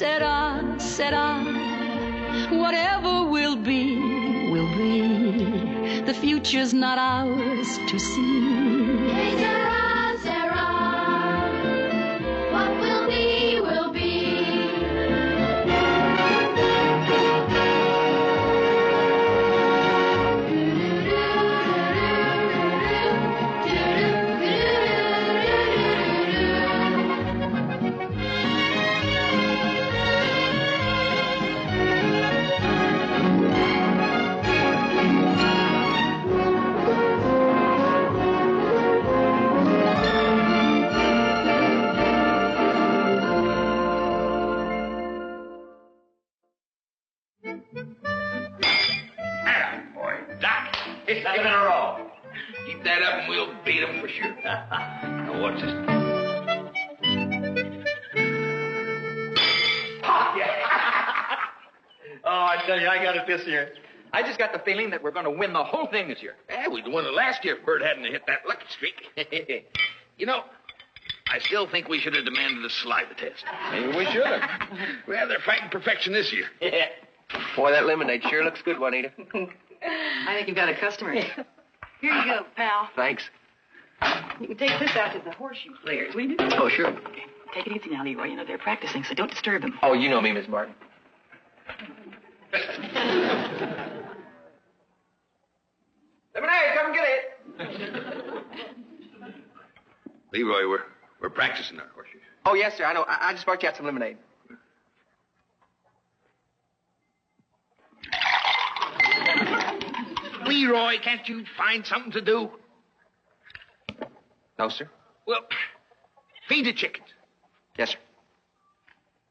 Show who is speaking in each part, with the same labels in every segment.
Speaker 1: Será. Whatever will be, will be. The future's not ours to see.
Speaker 2: Será. What will be, will be.
Speaker 3: It's 7 in a row.
Speaker 4: Keep that up and we'll beat them for sure. Now, what's this?
Speaker 3: Oh, yeah. Oh, I tell you, I got it this year. I just got the feeling that we're going to win the whole thing this year.
Speaker 4: Yeah, we'd won it last year if Bert hadn't hit that lucky streak. You know, I still think we should have demanded a saliva test.
Speaker 3: Maybe we should have.
Speaker 4: Well, they're fighting perfection this year.
Speaker 3: Yeah.
Speaker 5: Boy, that lemonade sure looks good, Juanita.
Speaker 6: I think you've got a customer. Here you go, pal.
Speaker 5: Thanks.
Speaker 6: You can take this out to the horseshoe players, will you?
Speaker 5: Oh, sure.
Speaker 6: Okay. Take it easy now, Leroy. You know, they're practicing, so don't disturb them.
Speaker 5: Oh, you know me, Miss Martin.
Speaker 3: Lemonade, come get it.
Speaker 4: Leroy, we're practicing our horseshoes.
Speaker 5: Oh, yes, sir. I know. I just brought you out some lemonade.
Speaker 4: Leroy, can't you find something to do?
Speaker 5: No, sir.
Speaker 4: Well, feed the chickens.
Speaker 5: Yes, sir.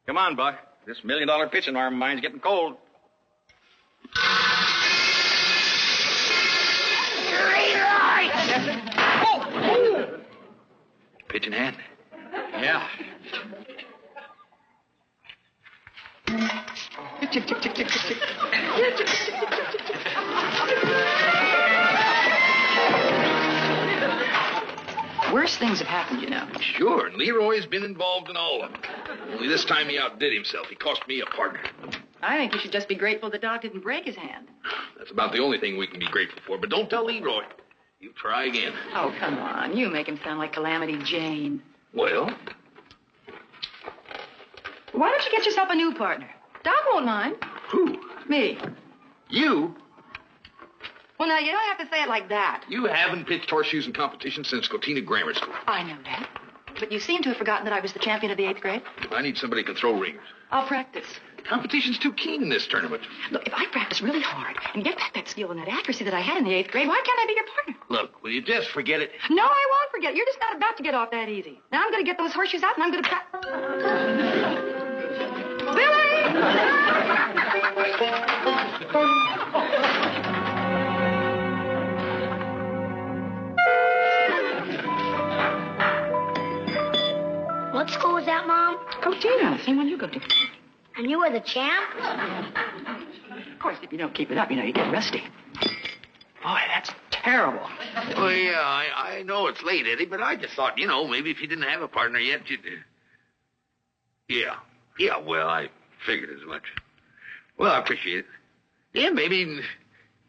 Speaker 3: Come on, boy. This $1 million pitching arm of mine's getting cold.
Speaker 4: Leroy!
Speaker 3: Yes, sir. Oh!
Speaker 4: Pitch in hand.
Speaker 3: Yeah. Chick, chick, chick, chick, chick, chick.
Speaker 6: Worse things have happened, you know.
Speaker 4: Sure, and Leroy's been involved in all of them. Only this time he outdid himself. He cost me a partner.
Speaker 6: I think you should just be grateful the dog didn't break his hand.
Speaker 4: That's about the only thing we can be grateful for. But don't tell Leroy. You try again.
Speaker 6: Oh, come on. You make him sound like Calamity Jane.
Speaker 4: Well?
Speaker 6: Why don't you get yourself a new partner? Doc won't mind.
Speaker 4: Who?
Speaker 6: Me.
Speaker 4: You?
Speaker 6: Well, now, you don't have to say it like that.
Speaker 4: You haven't pitched horseshoes in competition since Cotina Grammar School.
Speaker 6: I know that. But you seem to have forgotten that I was the champion of the 8th grade.
Speaker 4: I need somebody who can throw ringers.
Speaker 6: I'll practice.
Speaker 4: Competition's too keen in this tournament.
Speaker 6: Look, if I practice really hard and get back that skill and that accuracy that I had in the 8th grade, why can't I be your partner?
Speaker 4: Look, will you just forget it?
Speaker 6: No, I won't forget it. You're just not about to get off that easy. Now I'm going to get those horseshoes out and I'm going to
Speaker 2: What school was that, Mom?
Speaker 6: Cotina, the same one you go to.
Speaker 2: And you were the champ?
Speaker 6: Of course, if you don't keep it up, you know, you get rusty. Boy, that's terrible.
Speaker 4: Well, yeah, I know it's late, Eddie, but I just thought, you know, maybe if you didn't have a partner yet, you'd... Yeah, well, I figured as much. Well, I appreciate it. Yeah, maybe...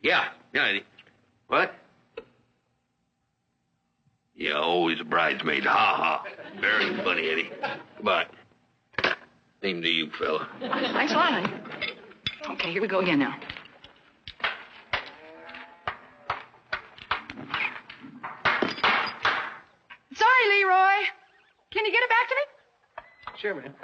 Speaker 4: Yeah, Eddie. What? Yeah, always a bridesmaid. Ha. Very funny, Eddie. Goodbye. Same to you, fella.
Speaker 6: Thanks a lot, honey. Okay, here we go again now. Sorry, Leroy. Can you get it back to me?
Speaker 5: Sure, ma'am.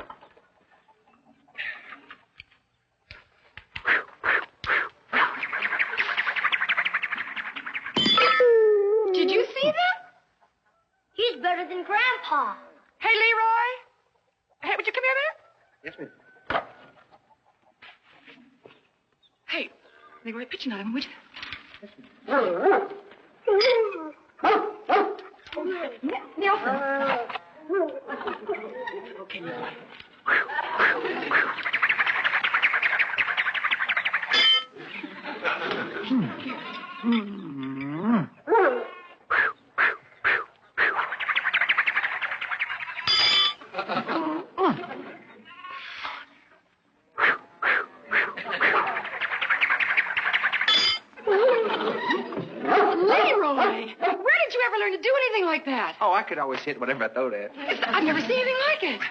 Speaker 2: Did you see that? He's better than Grandpa.
Speaker 6: Hey, Leroy. Hey, would you come here a minute?
Speaker 5: Yes, ma'am.
Speaker 6: Hey, Leroy, pitch another one, would you? Nelson. Okay, Leroy.
Speaker 5: Oh, I could always hit whatever I throw at.
Speaker 6: I've never seen anything like it.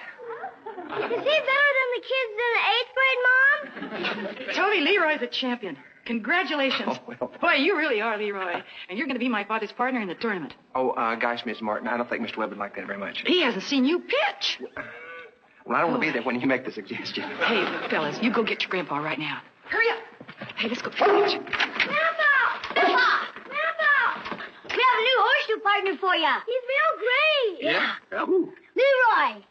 Speaker 2: Is he better than the kids in the 8th grade, Mom?
Speaker 6: Toby, Leroy's a champion. Congratulations.
Speaker 5: Oh, well.
Speaker 6: Boy, you really are, Leroy. And you're going to be my father's partner in the tournament.
Speaker 5: Oh, gosh, Miss Martin, I don't think Mr. Webb would like that very much.
Speaker 6: He hasn't seen you pitch.
Speaker 5: Well, I don't want to be there when you make the suggestion.
Speaker 6: Hey, fellas, you go get your grandpa right now. Hurry up. Hey, let's go pitch.
Speaker 2: Grandpa! Grandpa! Grandpa! We have a new horseshoe partner for you. He's real great.
Speaker 4: Yeah? Oh.
Speaker 2: Leroy.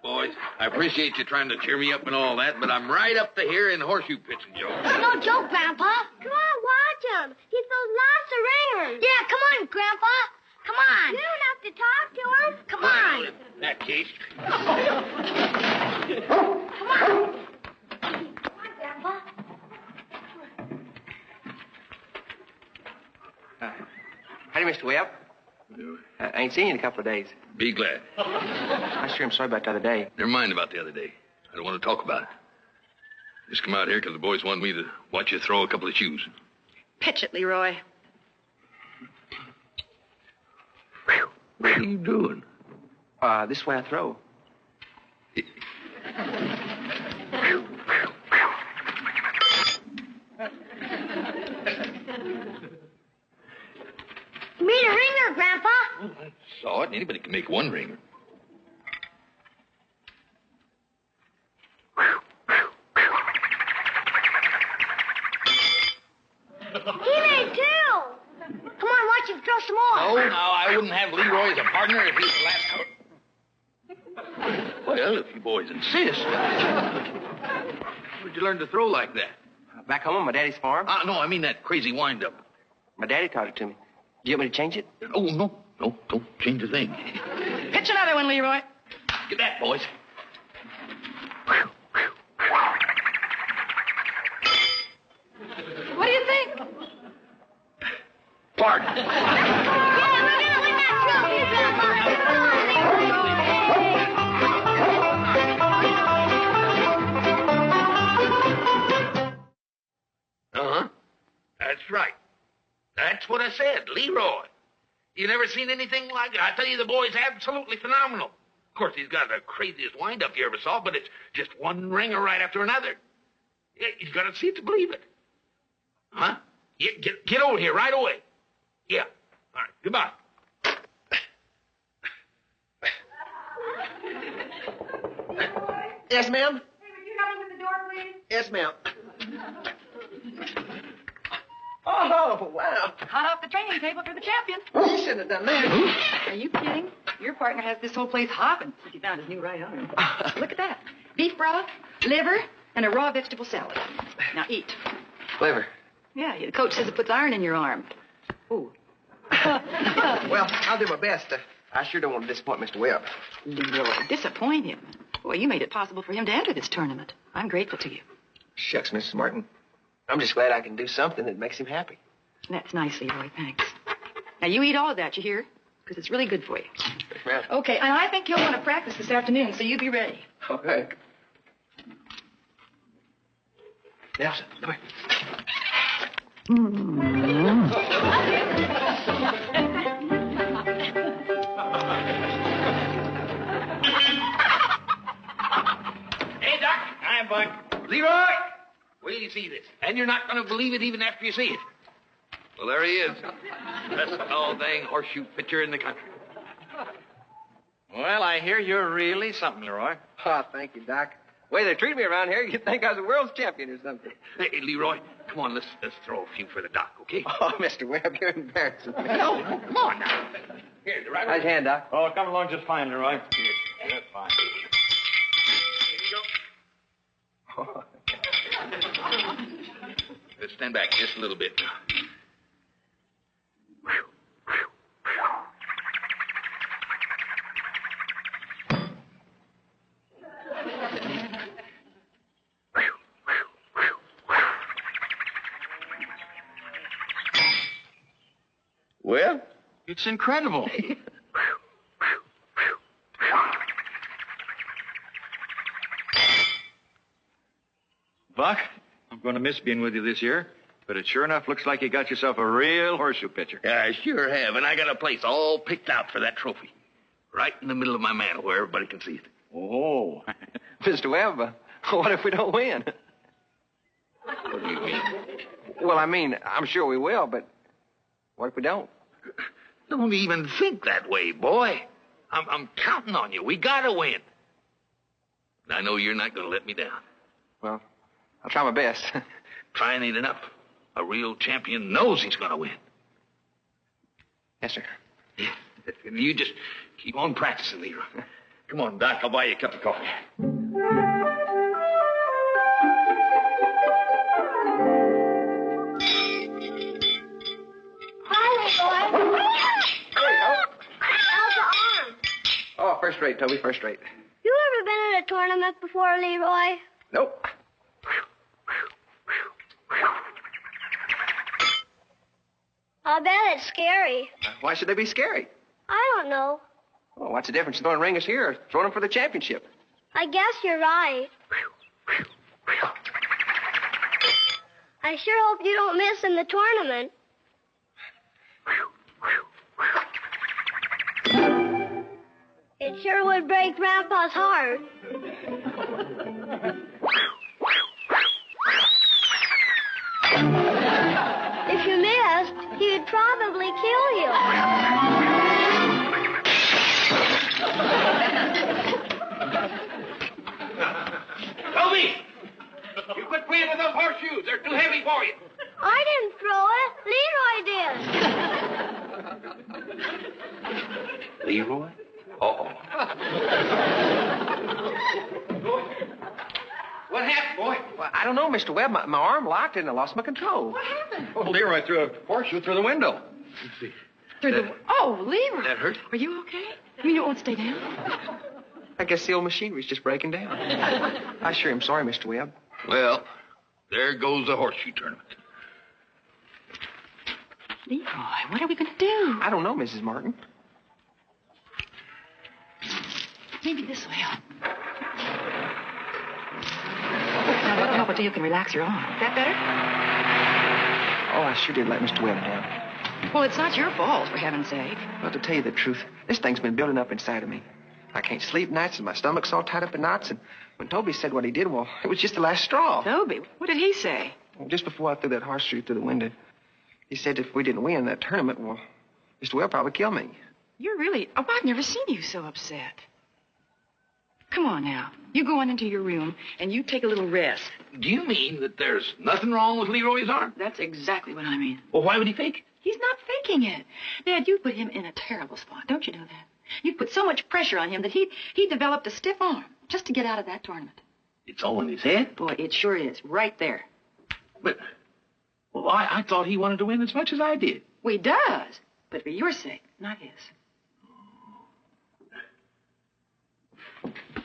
Speaker 4: Boys, I appreciate you trying to cheer me up and all that, but I'm right up to here in horseshoe pitching, Joe.
Speaker 2: It's no joke, Grandpa. Come on, watch him. He throws lots of ringers. Yeah, come on, Grandpa. Come on. You don't have to talk to him. Come on.
Speaker 4: In that case.
Speaker 2: Come on. Come on, Grandpa.
Speaker 5: Howdy, Mr. Webb. I ain't seen you in a couple of days.
Speaker 4: Be glad.
Speaker 5: I sure am sorry about the other day.
Speaker 4: Never mind about the other day. I don't want to talk about it. Just come out here because the boys want me to watch you throw a couple of shoes.
Speaker 6: Pitch it, Leroy.
Speaker 4: What are you doing?
Speaker 5: This way I throw.
Speaker 2: You made a ringer, Grandpa.
Speaker 4: Well, I saw it. Anybody can make one ringer.
Speaker 2: He made 2. Come on, watch him throw some more.
Speaker 4: Oh, no, I wouldn't have Leroy as a partner if he was the last coat. Well, if you boys insist. Where'd you learn to throw like that?
Speaker 5: Back home on my daddy's farm.
Speaker 4: No, I mean that crazy wind-up.
Speaker 5: My daddy taught it to me. Do you want me to change it?
Speaker 4: Oh, no, don't change a thing.
Speaker 6: Pitch another one, Leroy.
Speaker 4: Get that, boys.
Speaker 6: What do you think?
Speaker 4: Pardon.
Speaker 2: Yeah, we're gonna win that trophy, Grandpa.
Speaker 4: Uh-huh. That's right. That's what I said, Leroy. You never seen anything like it. I tell you, the boy's absolutely phenomenal. Of course, he's got the craziest wind-up you ever saw, but it's just one ringer right after another. You've got to see it to believe it. Huh? Get over here right away. Yeah. All right. Goodbye.
Speaker 5: Yes, ma'am.
Speaker 6: Hey, would you come into the door, please?
Speaker 5: Yes, ma'am. Oh, wow.
Speaker 6: Hot off the training table for the champion.
Speaker 5: You shouldn't have done that.
Speaker 6: Are you kidding? Your partner has this whole place hopping since he found his new right arm. Look at that. Beef broth, liver, and a raw vegetable salad. Now eat.
Speaker 5: Liver.
Speaker 6: Yeah, the coach says it puts iron in your arm. Ooh.
Speaker 5: Well, I'll do my best. I sure don't want to disappoint Mr. Webb.
Speaker 6: Leroy, disappoint him. Boy, you made it possible for him to enter this tournament. I'm grateful to you.
Speaker 5: Shucks, Mrs. Martin. I'm just glad I can do something that makes him happy.
Speaker 6: That's nice, Leroy. Thanks. Now, you eat all of that, you hear? Because it's really good for you.
Speaker 5: Yes, ma'am.
Speaker 6: Okay, and I think he'll want to practice this afternoon, so you be ready.
Speaker 5: Okay. Nelson, come here.
Speaker 4: Hey, Doc. Hi, Buck. Leroy! Wait till you see this. And you're not going to believe it even after you see it. Well, there he is. Best all-dang horseshoe pitcher in the country.
Speaker 3: Well, I hear you're really something, Leroy.
Speaker 5: Oh, thank you, Doc. The way they treat me around here, you'd think I was a world's champion or something.
Speaker 4: Hey, Leroy, come on, let's throw a few for the Doc, okay?
Speaker 5: Oh, Mr. Webb, you're embarrassing me.
Speaker 4: No, come on now. Here, the right
Speaker 5: How's your hand, Doc?
Speaker 3: Oh, come along just fine, Leroy. That's fine.
Speaker 4: Here you go. Let's stand back just a little bit now.
Speaker 3: Well, it's incredible. Buck, I'm going to miss being with you this year. But it sure enough looks like you got yourself a real horseshoe pitcher.
Speaker 4: Yeah, I sure have. And I got a place all picked out for that trophy. Right in the middle of my mantle where everybody can see it.
Speaker 5: Oh. Mr. Webb, what if we don't win?
Speaker 4: What do you mean?
Speaker 5: Well, I mean, I'm sure we will, but what if we don't?
Speaker 4: Don't even think that way, boy. I'm counting on you. We gotta win. And I know you're not gonna let me down.
Speaker 5: Well, I'll try my best.
Speaker 4: Trying ain't enough. A real champion knows he's gonna win.
Speaker 5: Yes, sir.
Speaker 4: Yeah. You just keep on practicing, Leroy. Come on, Doc. I'll buy you a cup of coffee.
Speaker 2: Hi, Leroy. How's the arm?
Speaker 5: Oh, first rate, Toby, first rate.
Speaker 2: You ever been in a tournament before, Leroy?
Speaker 5: Nope.
Speaker 2: I bet it's scary.
Speaker 5: Why should they be scary?
Speaker 2: I don't know.
Speaker 5: Well, what's the difference throwing ringers here or throwing them for the championship?
Speaker 2: I guess you're right. I sure hope you don't miss in the tournament. It sure would break Grandpa's heart. If you missed, he'd probably kill you.
Speaker 4: Toby! You quit playing with those horseshoes. They're too heavy for you.
Speaker 2: I didn't throw it. Leroy did.
Speaker 4: Leroy? Uh-oh. What happened, boy?
Speaker 5: Well, I don't know, Mr. Webb. My arm locked and I lost my control.
Speaker 6: What happened?
Speaker 3: Oh, Leroy threw a horseshoe through the window.
Speaker 4: Let's see.
Speaker 6: Through the... Oh, Leroy.
Speaker 4: That hurt?
Speaker 6: Are you okay? I mean, it won't stay down.
Speaker 5: I guess the old machinery's just breaking down. I sure am sorry, Mr. Webb.
Speaker 4: Well, there goes the horseshoe tournament.
Speaker 6: Leroy, what are we going to do?
Speaker 5: I don't know, Mrs. Martin.
Speaker 6: Maybe this will help. Now, that'll help until you can relax your arm. Is that better?
Speaker 5: Oh, I sure did let Mr. Webb down.
Speaker 6: Well, it's not your fault, for heaven's sake.
Speaker 5: Well, to tell you the truth, this thing's been building up inside of me. I can't sleep nights and my stomach's all tied up in knots. And when Toby said what he did, well, it was just the last straw.
Speaker 6: Toby, what did he say?
Speaker 5: Well, just before I threw that horseshoe through the window, he said if we didn't win that tournament, well, Mr. Webb probably kill me.
Speaker 6: You're really... Oh, I've never seen you so upset. Come on now. You go on into your room and you take a little rest.
Speaker 4: Do you mean that there's nothing wrong with Leroy's arm?
Speaker 6: That's exactly what I mean.
Speaker 4: Well, why would he fake it?
Speaker 6: He's not faking it. Dad, you put him in a terrible spot. Don't you know that? You put so much pressure on him that he developed a stiff arm just to get out of that tournament.
Speaker 4: It's all in his head?
Speaker 6: Boy, it sure is. Right there.
Speaker 4: But, well, I thought he wanted to win as much as I did.
Speaker 6: Well, he does. But for your sake, not his.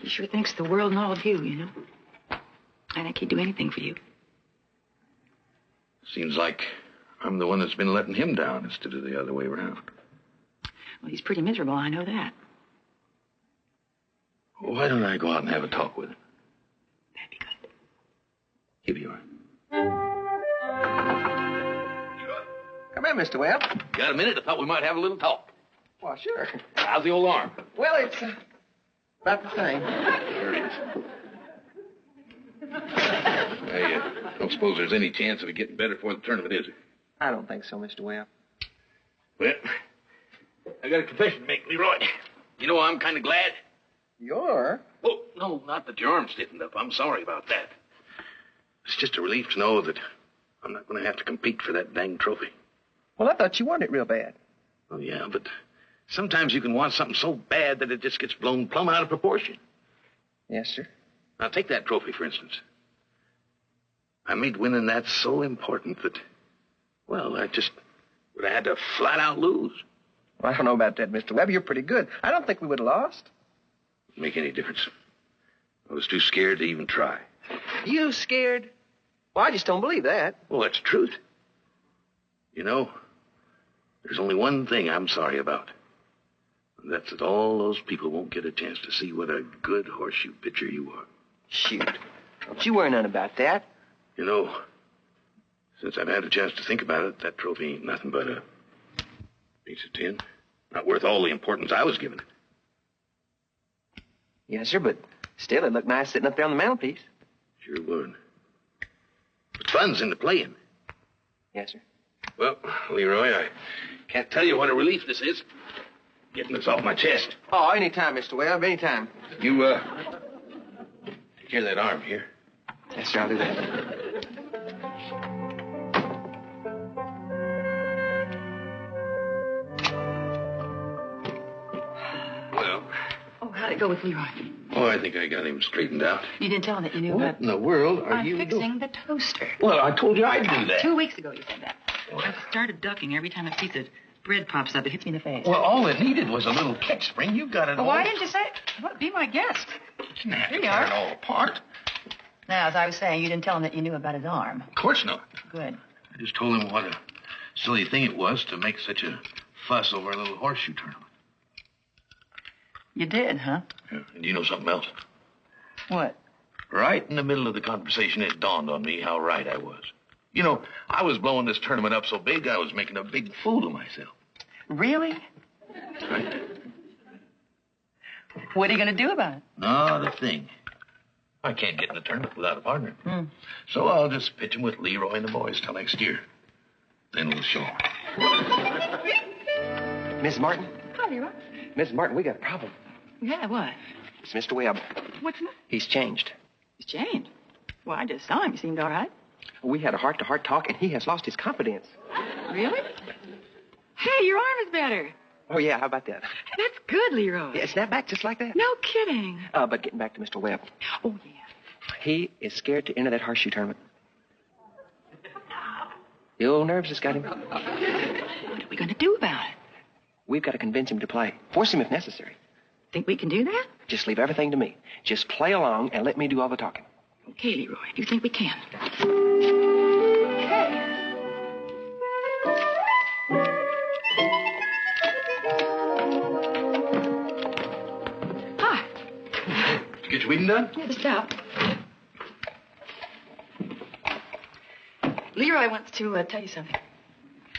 Speaker 6: He sure thinks the world and all of you, you know. I think he'd do anything for you.
Speaker 4: Seems like I'm the one that's been letting him down instead of the other way around.
Speaker 6: Well, he's pretty miserable, I know that.
Speaker 4: Well, why don't I go out and have a talk with him?
Speaker 6: That'd be good.
Speaker 4: Give you a...
Speaker 5: Come in, Mr. Webb.
Speaker 4: Got a minute? I thought we might have a little talk.
Speaker 5: Well, sure.
Speaker 4: How's the old arm?
Speaker 5: Well, it's about the same.
Speaker 4: There it is. I don't suppose there's any chance of it getting better for the tournament, is there?
Speaker 5: I don't think so, Mr. Webb.
Speaker 4: Well, I got a confession to make, Leroy. You know, I'm kind of glad.
Speaker 5: You're?
Speaker 4: Oh, no, not that your arm stiffened up. I'm sorry about that. It's just a relief to know that I'm not going to have to compete for that dang trophy.
Speaker 5: Well, I thought you wanted it real bad.
Speaker 4: Oh, yeah, but sometimes you can want something so bad that it just gets blown plumb out of proportion.
Speaker 5: Yes, sir.
Speaker 4: Now, take that trophy, for instance. I made winning that so important that, well, I just would have had to flat out lose.
Speaker 5: Well, I don't know about that, Mr. Webb. You're pretty good. I don't think we would have lost.
Speaker 4: Didn't make any difference. I was too scared to even try.
Speaker 5: You scared? Well, I just don't believe that.
Speaker 4: Well, that's the truth. You know, there's only one thing I'm sorry about. And that's that all those people won't get a chance to see what a good horseshoe pitcher you are.
Speaker 5: Shoot. Don't you worry none about that.
Speaker 4: You know, Since I've had a chance to think about it, that trophy ain't nothing but a piece of tin. Not worth all the importance I was giving it.
Speaker 5: Yes, sir, but still it'd look nice sitting up there on the mantelpiece.
Speaker 4: Sure would. But fun's in the playing.
Speaker 5: Yes, sir.
Speaker 4: Well, Leroy, I can't tell you what a relief this is. Getting this off my chest.
Speaker 5: Oh, anytime, Mr. Webb, anytime.
Speaker 4: You, take care of that arm here.
Speaker 5: Yes, sir, I'll do that.
Speaker 4: Well.
Speaker 6: Oh, how'd it go with Leroy?
Speaker 4: Oh, I think I got him straightened out.
Speaker 6: You didn't tell him that you knew
Speaker 4: What
Speaker 6: about...
Speaker 4: in the world are
Speaker 6: I'm
Speaker 4: you
Speaker 6: fixing
Speaker 4: doing?
Speaker 6: the toaster.
Speaker 4: Well, I told you I'd do that.
Speaker 6: 2 weeks ago you said that. I've started ducking every time a piece of bread pops up. It hits me in the face.
Speaker 4: Well, all it needed was a little kick spring. You got it all.
Speaker 6: Why didn't you say it? Well, be my guest.
Speaker 4: Didn't have to
Speaker 6: Here you
Speaker 4: tear
Speaker 6: are.
Speaker 4: it all apart.
Speaker 6: Now, as I was saying, you didn't tell him that you knew about his arm.
Speaker 4: Of course not.
Speaker 6: Good.
Speaker 4: I just told him what a silly thing it was to make such a fuss over a little horseshoe tournament.
Speaker 6: You did, huh?
Speaker 4: Yeah. And you know something else?
Speaker 6: What?
Speaker 4: Right in the middle of the conversation, it dawned on me how right I was. You know, I was blowing this tournament up so big, I was making a big fool of myself.
Speaker 6: Really?
Speaker 4: Right?
Speaker 6: What are you going to do about it?
Speaker 4: Not a thing. I can't get in the tournament without a partner. So I'll just pitch him with Leroy and the boys till next year. Then we'll show 'em.
Speaker 5: Miss Martin?
Speaker 6: Hi, Leroy.
Speaker 5: Miss Martin, we got a problem.
Speaker 6: Yeah, what?
Speaker 5: It's Mr. Webb.
Speaker 6: What's the matter?
Speaker 5: He's changed.
Speaker 6: He's changed. Well, I just saw him. He seemed all right.
Speaker 5: We had a heart-to-heart talk, and he has lost his confidence.
Speaker 6: Really? Hey, your arm is better.
Speaker 5: Oh, yeah, how about that?
Speaker 6: That's good, Leroy.
Speaker 5: Yeah, snap back just like that.
Speaker 6: No kidding.
Speaker 5: But getting back to Mr. Webb.
Speaker 6: Oh, yeah.
Speaker 5: He is scared to enter that horseshoe tournament. The old nerves has got him.
Speaker 6: What are we going to do about it?
Speaker 5: We've got to convince him to play. Force him if necessary.
Speaker 6: Think we can do that?
Speaker 5: Just leave everything to me. Just play along and let me do all the talking.
Speaker 6: Okay, Leroy. You think we can? Hi.
Speaker 4: Did you get your weeding done?
Speaker 6: Yeah, just about. Leroy wants to tell you something.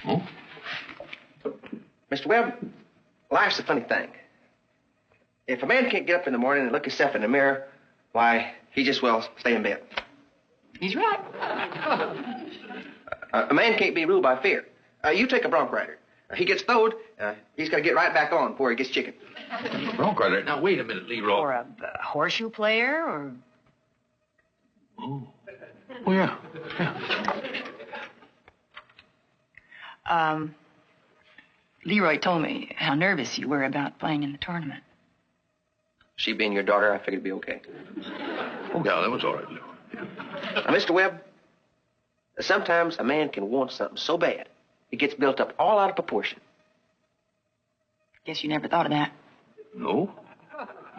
Speaker 4: Oh?
Speaker 5: Mr. Webb, life's a funny thing. If a man can't get up in the morning and look himself in the mirror, why, he just well stay in bed.
Speaker 6: He's right.
Speaker 5: A man can't be ruled by fear. You take a bronc rider. He gets throwed, he's got to get right back on before he gets chicken.
Speaker 4: Bronc rider. Now, wait a minute, Leroy.
Speaker 6: Or a horseshoe player, or...
Speaker 4: Oh, yeah.
Speaker 6: Leroy told me how nervous you were about playing in the tournament.
Speaker 5: She being your daughter, I figured it'd be okay.
Speaker 4: Oh, yeah, that was all right, Leroy. Yeah.
Speaker 5: Now, Mr. Webb, sometimes a man can want something so bad, it gets built up all out of proportion.
Speaker 6: Guess you never thought of that.
Speaker 4: No?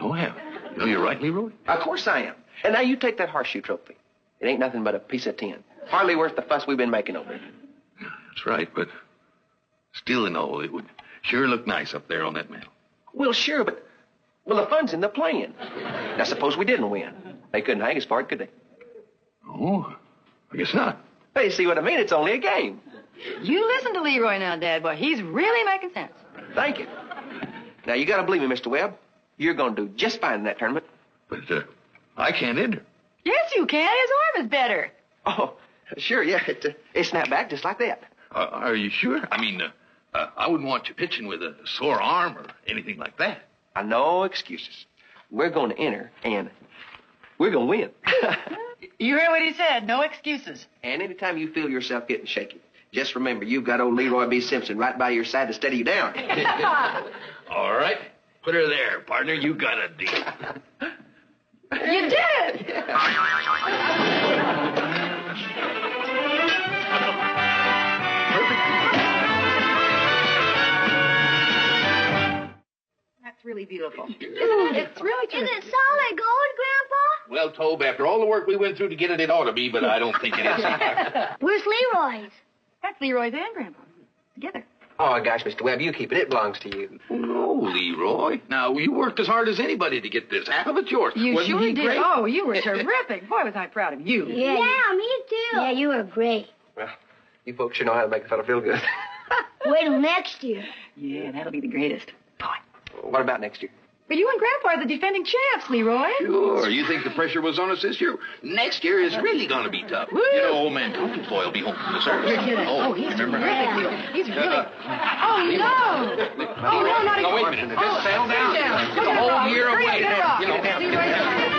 Speaker 4: No, I haven't. No, you're right, Leroy.
Speaker 5: Of course I am. And now you take that horseshoe trophy. It ain't nothing but a piece of tin. Hardly worth the fuss we've been making over it.
Speaker 4: That's right, but still and all, it would sure look nice up there on that mantel.
Speaker 5: Well, sure, but... Well, the fun's in the playing. Now, suppose we didn't win. They couldn't hang us for it, could they?
Speaker 4: Oh, I guess not.
Speaker 5: Hey, see what I mean? It's only a game.
Speaker 6: You listen to Leroy now, Dad. Boy, he's really making sense.
Speaker 5: Thank you. Now, you got to believe me, Mr. Webb. You're going to do just fine in that tournament.
Speaker 4: But I can't enter.
Speaker 6: Yes, you can. His arm is better.
Speaker 5: Oh, sure, yeah. It snapped back just like that.
Speaker 4: Are you sure? I mean, I wouldn't want you pitching with a sore arm or anything like that.
Speaker 5: No excuses. We're going to enter, and we're going to win.
Speaker 6: You heard what he said. No excuses.
Speaker 5: And anytime you feel yourself getting shaky, just remember you've got old Leroy B. Simpson right by your side to steady you down.
Speaker 4: All right. Put her there, partner. You got a deal.
Speaker 6: You did. That's really beautiful. It's really true.
Speaker 2: Is it solid gold, Grandpa?
Speaker 4: Well, Tobe, after all the work we went through to get it, it ought to be, but I don't think it is.
Speaker 2: Where's Leroy's?
Speaker 6: That's Leroy's and Grandpa. Together.
Speaker 5: Oh, gosh, Mr. Webb, you keep it. It belongs to you.
Speaker 4: Oh, no, Leroy. Now, you worked as hard as anybody to get this. Half of it's yours.
Speaker 6: You
Speaker 4: Wasn't
Speaker 6: sure
Speaker 4: he
Speaker 6: did.
Speaker 4: great?
Speaker 6: Oh, you were terrific. Boy, was I proud of you.
Speaker 2: Yeah, me too. Yeah, you were great.
Speaker 5: Well, You folks sure know how to make a fellow feel good.
Speaker 2: Wait till next year.
Speaker 6: Yeah, that'll be the greatest. Boy.
Speaker 5: What about next year?
Speaker 6: But you and Grandpa are the defending champs, Leroy.
Speaker 4: Sure. You think the pressure was on us this year? Next year is really going to be tough.
Speaker 6: Woo.
Speaker 7: You know, old man Tompkins boy will be home from the service.
Speaker 6: You're kidding.
Speaker 7: Oh,
Speaker 6: he's
Speaker 7: remember?
Speaker 6: terrific. He's really... Oh, no. Oh, no, not again.
Speaker 5: Wait a minute. Just settle down.
Speaker 6: Down.
Speaker 7: It's a whole year away.
Speaker 6: Get it off.
Speaker 7: You know,
Speaker 6: Leroy,